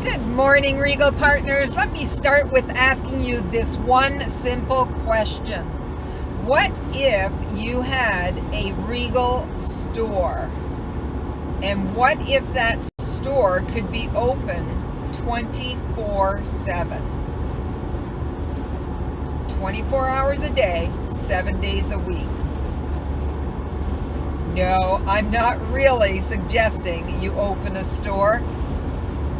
Good morning, Regal Partners. Let me start with asking you this one simple question. What if you had a Regal store? And what if that store could be open 24/7? 24 hours a day, 7 days a week. No, I'm not really suggesting you open a store.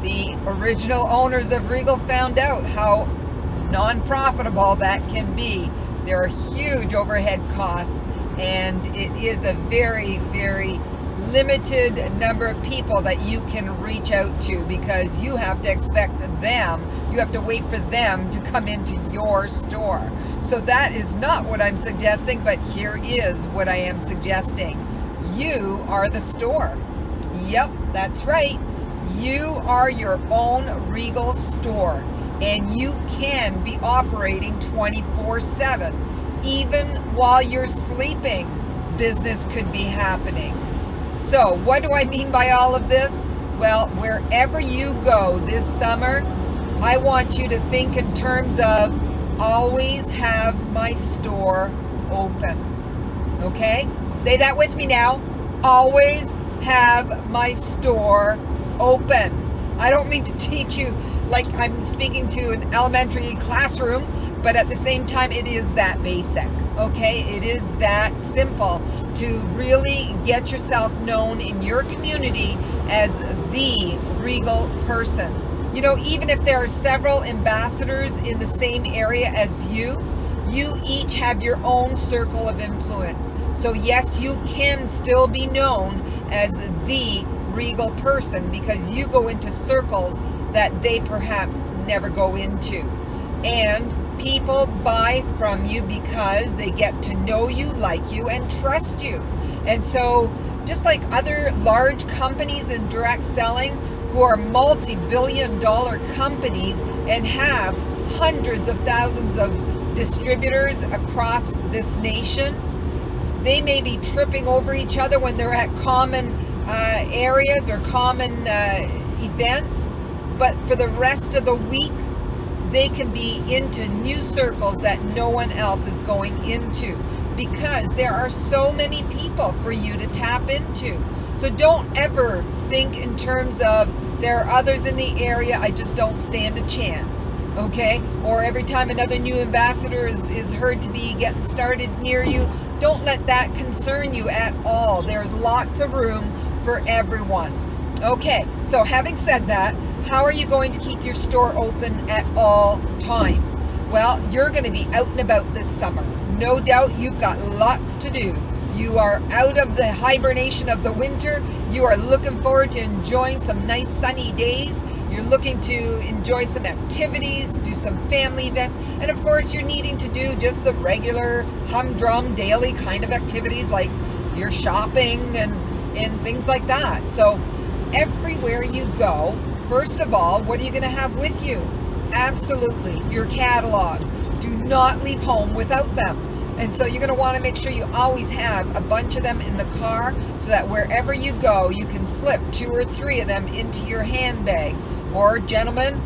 The original owners of Regal found out how non-profitable that can be. There are huge overhead costs, and it is a very, very limited number of people that you can reach out to, because you have to expect them, you have to wait for them to come into your store. So that is not what I'm suggesting, but here is what I am suggesting. You are the store. Yep, that's right. You are your own Regal store, and you can be operating 24/7. Even while you're sleeping, business could be happening. So what do I mean by all of this? Well, wherever you go this summer, I want you to think in terms of always have my store open. Okay? Say that with me now. Always have my store open. I don't mean to teach you like I'm speaking to an elementary classroom, but at the same time, it is that basic. Okay? It is that simple to really get yourself known in your community as the Regal person. You know, even if there are several ambassadors in the same area as you each have your own circle of influence. So yes, you can still be known as the Regal person, because you go into circles that they perhaps never go into. And people buy from you because they get to know you, like you, and trust you. And so just like other large companies in direct selling who are multi-billion-dollar companies and have hundreds of thousands of distributors across this nation, they may be tripping over each other when they're at common areas or common events, but for the rest of the week, they can be into new circles that no one else is going into, because there are so many people for you to tap into. So don't ever think in terms of there are others in the area, I just don't stand a chance, okay? Or every time another new ambassador is heard to be getting started near you, don't let that concern you at all. There's lots of room for everyone. Okay, so having said that, how are you going to keep your store open at all times? Well, you're going to be out and about this summer. No doubt you've got lots to do. You are out of the hibernation of the winter. You are looking forward to enjoying some nice sunny days. You're looking to enjoy some activities, do some family events, and of course you're needing to do just the regular humdrum daily kind of activities like your shopping and things like that. So everywhere you go, first of all, what are you going to have with you? Absolutely, your catalog. Do not leave home without them. And so you're going to want to make sure you always have a bunch of them in the car, so that wherever you go, you can slip 2 or 3 of them into your handbag. Or, gentlemen,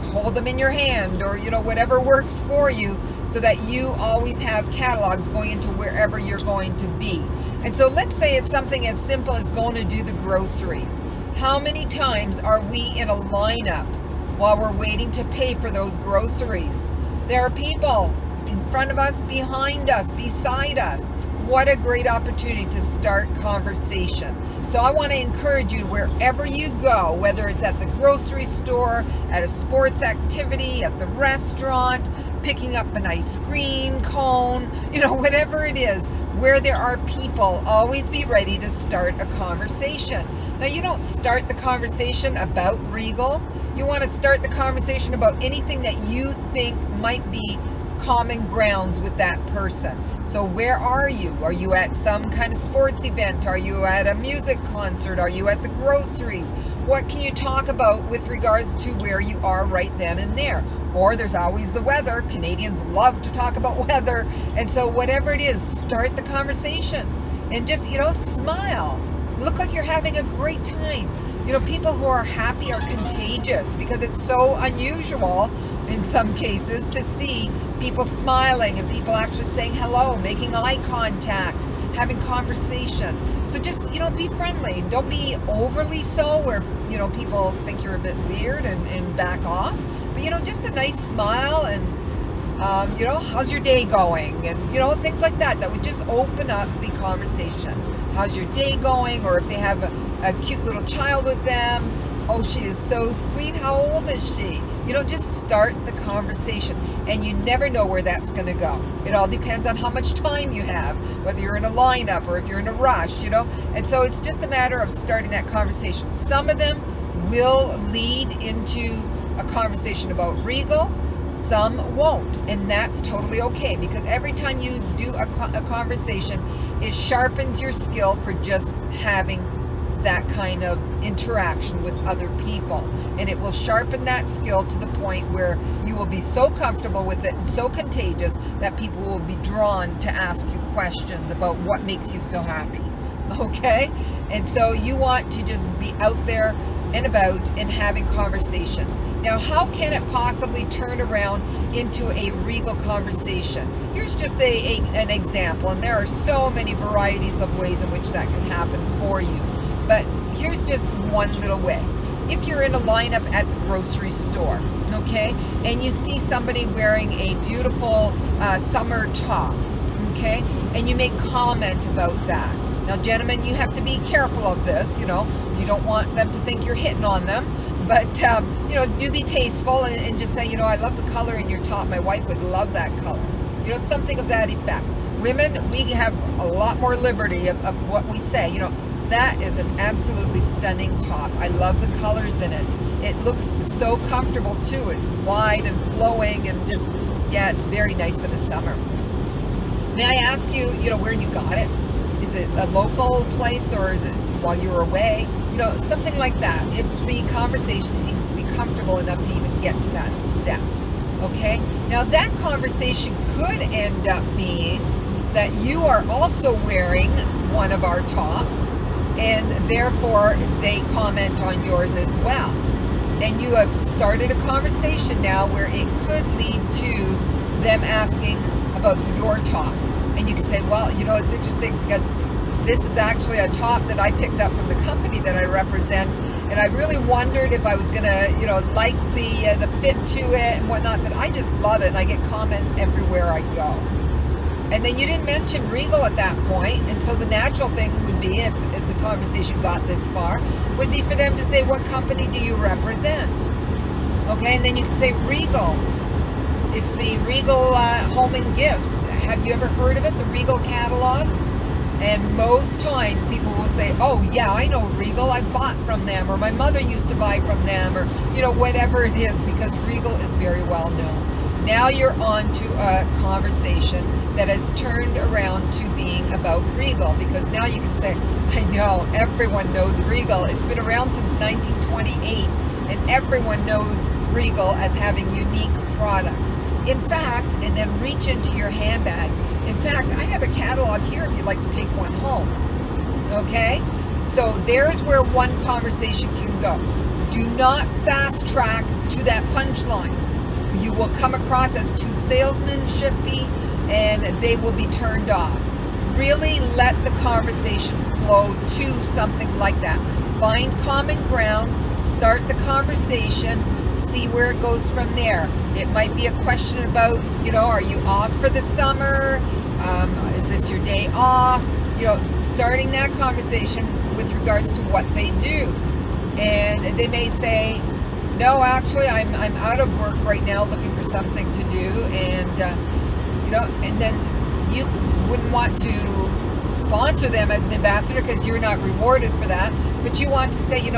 hold them in your hand, or, whatever works for you, so that you always have catalogs going into wherever you're going to be. And so let's say it's something as simple as going to do the groceries. How many times are we in a lineup while we're waiting to pay for those groceries? There are people in front of us, behind us, beside us. What a great opportunity to start conversation. So I want to encourage you, wherever you go, whether it's at the grocery store, at a sports activity, at the restaurant, picking up an ice cream cone, whatever it is, where there are people, always be ready to start a conversation. Now, you don't start the conversation about Regal. You want to start the conversation about anything that you think might be common grounds with that person. So where are you? Are you at some kind of sports event? Are you at a music concert? Are you at the groceries? What can you talk about with regards to where you are right then and there? Or there's always the weather. Canadians love to talk about weather. And so whatever it is, start the conversation and just, smile. Look like you're having a great time. People who are happy are contagious because it's so unusual in some cases to see people smiling and people actually saying hello, making eye contact, having conversation. So just, be friendly. Don't be overly so where, people think you're a bit weird and back off. But, just a nice smile and, how's your day going? And, things like that. That would just open up the conversation. How's your day going? Or if they have a cute little child with them, oh, she is so sweet. How old is she? Just start the conversation. And you never know where that's going to go. It all depends on how much time you have, whether you're in a lineup or if you're in a rush, And so it's just a matter of starting that conversation. Some of them will lead into a conversation about Regal. Some won't. And that's totally okay, because every time you do a conversation, it sharpens your skill for just having that kind of interaction with other people, and it will sharpen that skill to the point where you will be so comfortable with it and so contagious that people will be drawn to ask you questions about what makes you so happy. Okay? And so you want to just be out there and about and having conversations. Now, how can it possibly turn around into a Regal conversation? Here's just an example, and there are so many varieties of ways in which that can happen for you. But here's just one little way. If you're in a lineup at the grocery store, okay, and you see somebody wearing a beautiful summer top, okay, and you make comment about that. Now, gentlemen, you have to be careful of this, you don't want them to think you're hitting on them, but, do be tasteful and just say, I love the color in your top. My wife would love that color. Something of that effect. Women, we have a lot more liberty of what we say, That is an absolutely stunning top. I love the colors in it. It looks so comfortable too. It's wide and flowing and just, it's very nice for the summer. May I ask you, where you got it? Is it a local place or is it while you were away? Something like that. If the conversation seems to be comfortable enough to even get to that step. Okay? Now that conversation could end up being that you are also wearing one of our tops, and therefore they comment on yours as well. And you have started a conversation now where it could lead to them asking about your top. And you can say, well, it's interesting because this is actually a top that I picked up from the company that I represent, and I really wondered if I was going to, like the fit to it and whatnot, but I just love it, and I get comments everywhere I go. And then you didn't mention Regal at that point, and so the natural thing would be, if the conversation got this far, would be for them to say, what company do you represent? Okay, and then you can say Regal. It's the Regal Home and Gifts. Have you ever heard of it, the Regal catalog? And most times people will say, oh yeah, I know Regal, I bought from them, or my mother used to buy from them, or whatever it is, because Regal is very well known. Now you're on to a conversation that has turned around to being about Regal, because now you can say, I know, everyone knows Regal. It's been around since 1928, and everyone knows Regal as having unique products. In fact, and then reach into your handbag. In fact, I have a catalog here if you'd like to take one home. Okay? So there's where one conversation can go. Do not fast track to that punchline. You will come across as too salesmanshipy, and they will be turned off. Really let the conversation flow to something like that. Find common ground, start the conversation, see where it goes from there. It might be a question about, are you off for the summer? Is this your day off? Starting that conversation with regards to what they do. And they may say, no, actually, I'm out of work right now looking for something to do. And, and then you wouldn't want to sponsor them as an ambassador because you're not rewarded for that. But you want to say,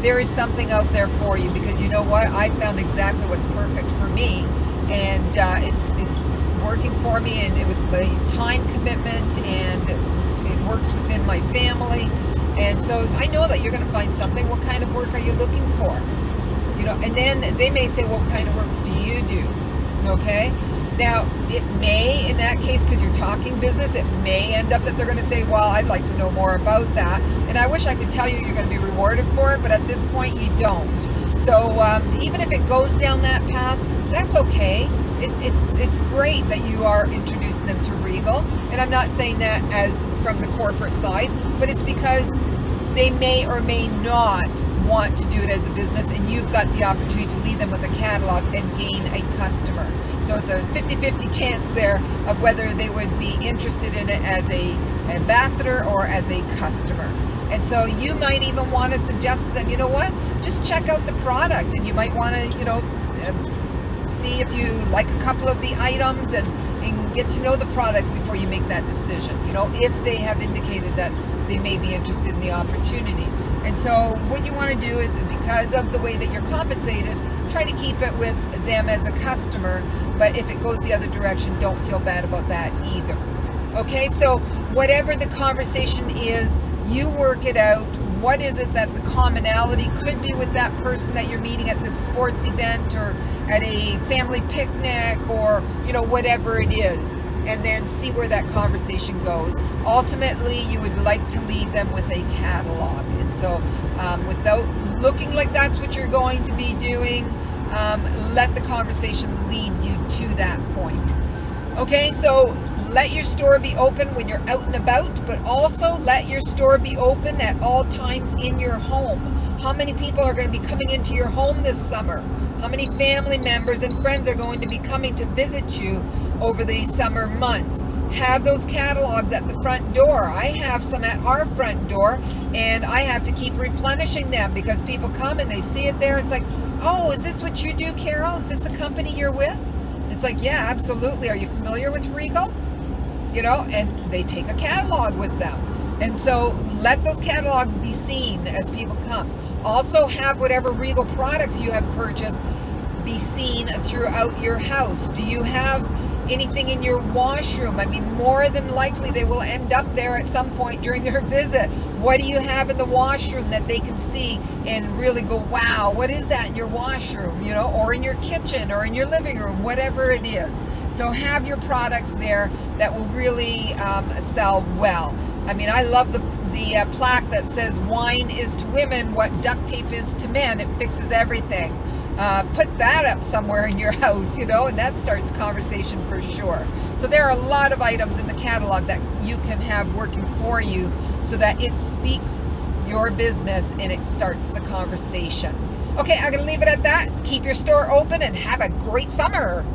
there is something out there for you, because you know what? I found exactly what's perfect for me. And it's working for me, and with my time commitment, and it works within my family. And so I know that you're going to find something. What kind of work are you looking for? And then they may say, what kind of work do you do? Okay? Now, it may, in that case, because you're talking business, it may end up that they're going to say, well, I'd like to know more about that. And I wish I could tell you you're going to be rewarded for it, but at this point you don't. So even if it goes down that path, that's okay. It's great that you are introducing them to Regal. And I'm not saying that as from the corporate side, but it's because they may or may not want to do it as a business, and you've got the opportunity to lead them with a catalog and gain a customer. So it's a 50-50 chance there of whether they would be interested in it as a ambassador or as a customer. And so you might even want to suggest to them, you know what, just check out the product, and you might want to, see if you like a couple of the items and get to know the products before you make that decision, if they have indicated that they may be interested in the opportunity. And so what you want to do is, because of the way that you're compensated, try to keep it with them as a customer, but if it goes the other direction, don't feel bad about that either. Okay, so whatever the conversation is, you work it out. What is it that the commonality could be with that person that you're meeting at this sports event or at a family picnic or, whatever it is, and then see where that conversation goes. Ultimately, you would like to leave them with a catalog. And so without looking like that's what you're going to be doing, let the conversation lead you to that point. Okay, so let your store be open when you're out and about, but also let your store be open at all times in your home. How many people are going to be coming into your home this summer? How many family members and friends are going to be coming to visit you over these summer months? Have those catalogs at the front door. I have some at our front door, and I have to keep replenishing them because people come and they see it there. It's like, oh, is this what you do, Carol? Is this the company you're with? It's like, yeah, absolutely. Are you familiar with Regal? And they take a catalog with them. And so let those catalogs be seen as people come. Also have whatever Regal products you have purchased be seen throughout your house. Do you have anything in your washroom? I mean, more than likely they will end up there at some point during their visit. What do you have in the washroom that they can see and really go, wow, what is that in your washroom? Or in your kitchen or in your living room, whatever it is. So have your products there that will really sell well. I mean, I love the plaque that says wine is to women what duct tape is to men. It fixes everything. Put that up somewhere in your house, and that starts conversation for sure. So there are a lot of items in the catalog that you can have working for you so that it speaks your business and it starts the conversation. Okay, I'm going to leave it at that. Keep your store open and have a great summer.